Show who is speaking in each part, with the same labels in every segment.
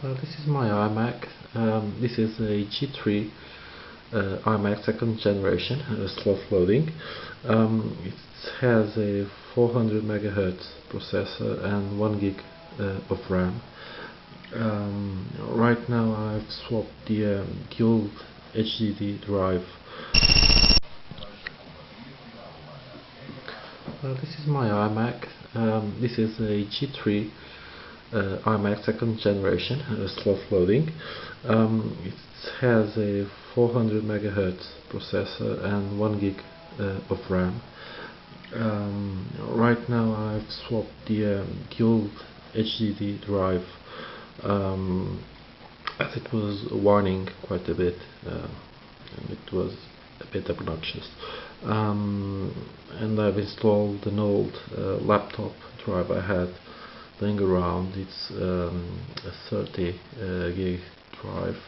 Speaker 1: This is my iMac. This is a G3 iMac second generation, slow loading. It has a 400 MHz processor and 1 gig of RAM. Right now I've swapped the old HDD drive. This is my iMac. This is a G3 iMac second generation, slow loading. It has a 400 MHz processor and 1 gig of RAM. Right now I've swapped the old HDD drive as it was warning quite a bit, and it was a bit obnoxious. And I've installed an old laptop drive I had laying around. It's a 30 gig drive,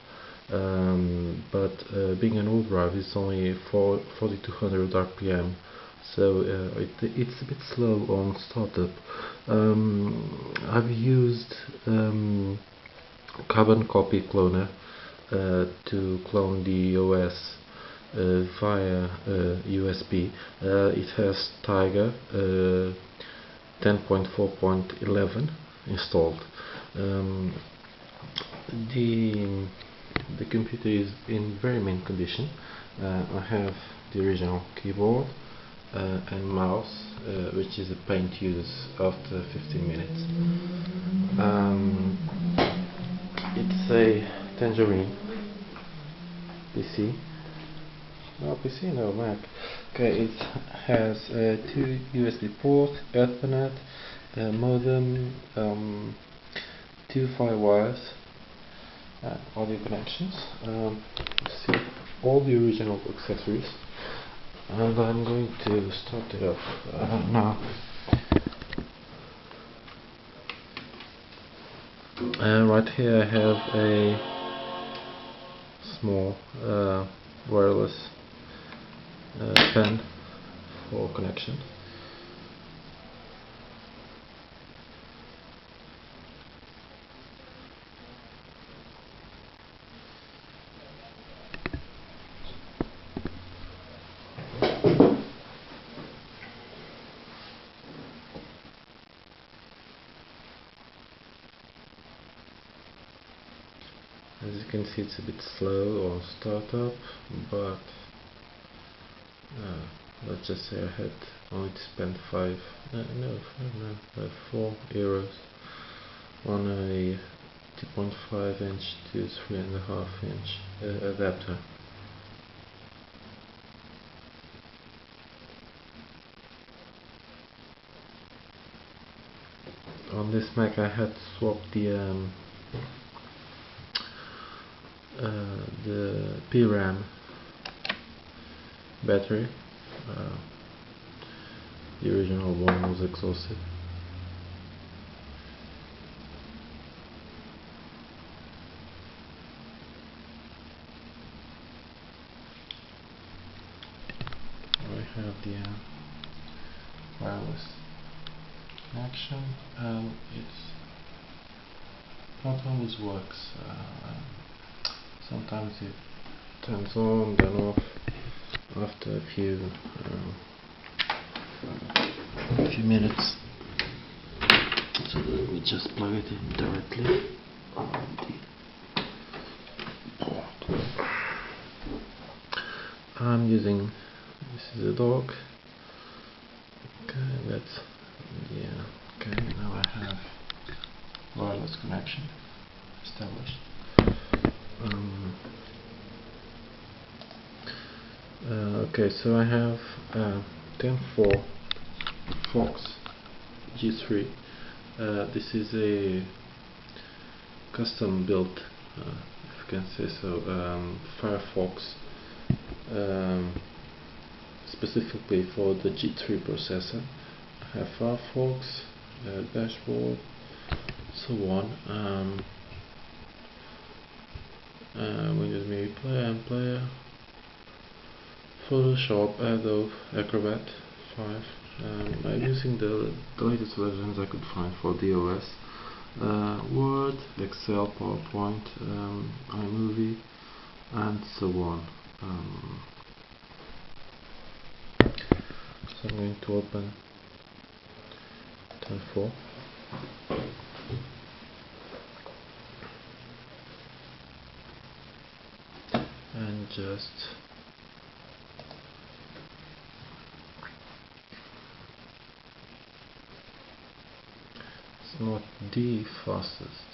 Speaker 1: but being an old drive, it's only 4200 RPM, so it's a bit slow on startup. I've used carbon copy cloner to clone the OS via USB. It has Tiger 10.4.11 installed. The computer is in very mint condition. I have the original keyboard and mouse, which is a pain to use after 15 minutes. It's a Tangerine PC. No, PC, no, Mac. Okay, it has 2 USB ports, Ethernet, modem, 2 firewires, audio connections. See all the original accessories, and I'm going to start it up now. Right here I have a small wireless pen for connection. As you can see, it's a bit slow on startup, but let's just say I had only to spend 4 euros on a 2.5 inch to 3.5 inch adapter. On this Mac I had swapped the PRAM battery. The original one was exhausted. I have the wireless connection. It's not always works. Sometimes it turns on, then off after a few minutes. So let me just plug it in directly on the port. I'm using, this is a dog. Okay, that's, yeah, okay, now I have wireless connection established. Okay, so I have 10.4 Fox G3. This is a custom built, if you can say so, Firefox, specifically for the G3 processor. I have Firefox, dashboard, so on. Windows Media Player and Player, Photoshop, Adobe Acrobat 5. I'm using the latest versions I could find for the OS. Word, Excel, PowerPoint, iMovie, and so on. So I'm going to open 10.4 and just it's not the fastest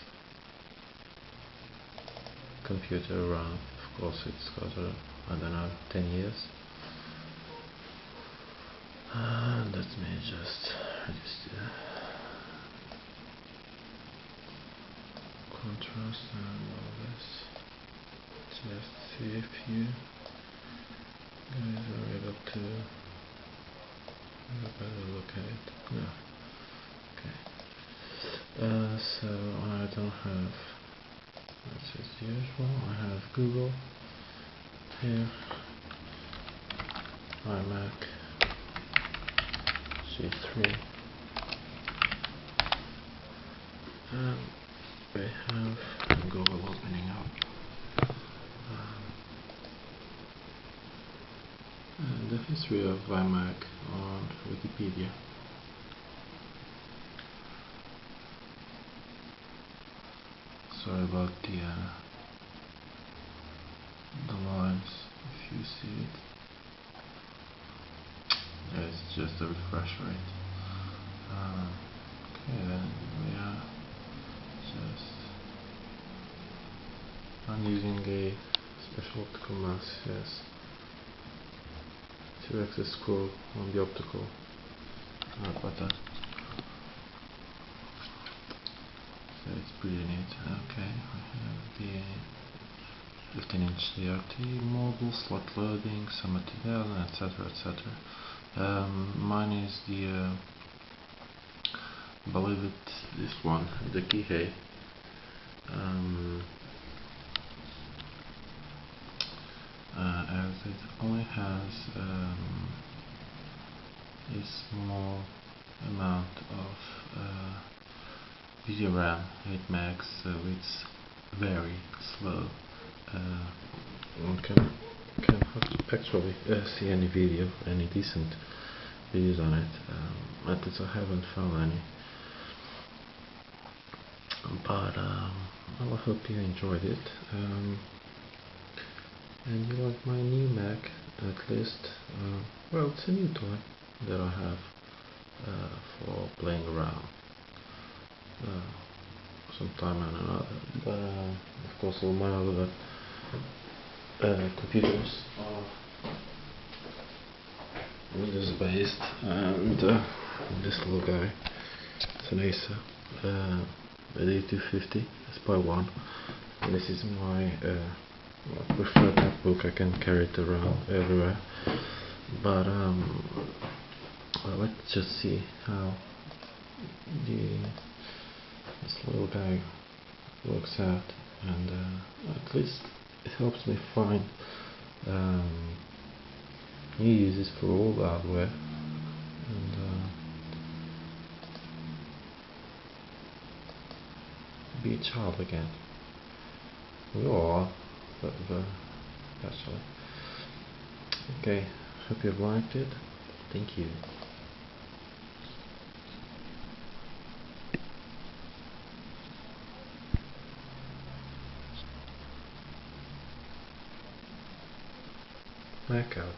Speaker 1: computer around. Of course, it's got I don't know, 10 years. Let me just reduce the contrast and all this. Just see if you guys are able to have a better look at it. No. Okay. So I don't have, that's as usual, I have Google here, iMac, G3, and we have Google opening up. And the history of iMac on Wikipedia. Sorry about the lines, if you see it. It's just a refresh rate. Okay, then we are just, I'm using a special optical mouse, yes, to access scroll on the optical button. So it's pretty neat. Okay, we have the 15-inch CRT model, slot loading, some material, etc, etc. Mine is the I believe it's this one, the Kihei. As it only has a small amount of video RAM, 8 megs, so it's very slow. One can actually see any video, any decent videos on it. At least I haven't found any. But well, I hope you enjoyed it. And you like my new Mac, at least. Well, it's a new toy that I have for playing around sometime and another. But of course, all my other computers are Windows based, and this little guy, it's an Acer, the D250 SPY1, and this is my preferred notebook. I can carry it around everywhere. But well, let's just see how this little guy works out, and at least it helps me find new uses for all the hardware, and be a child again. We all are, but actually. Okay, hope you've liked it. Thank you. Mac out.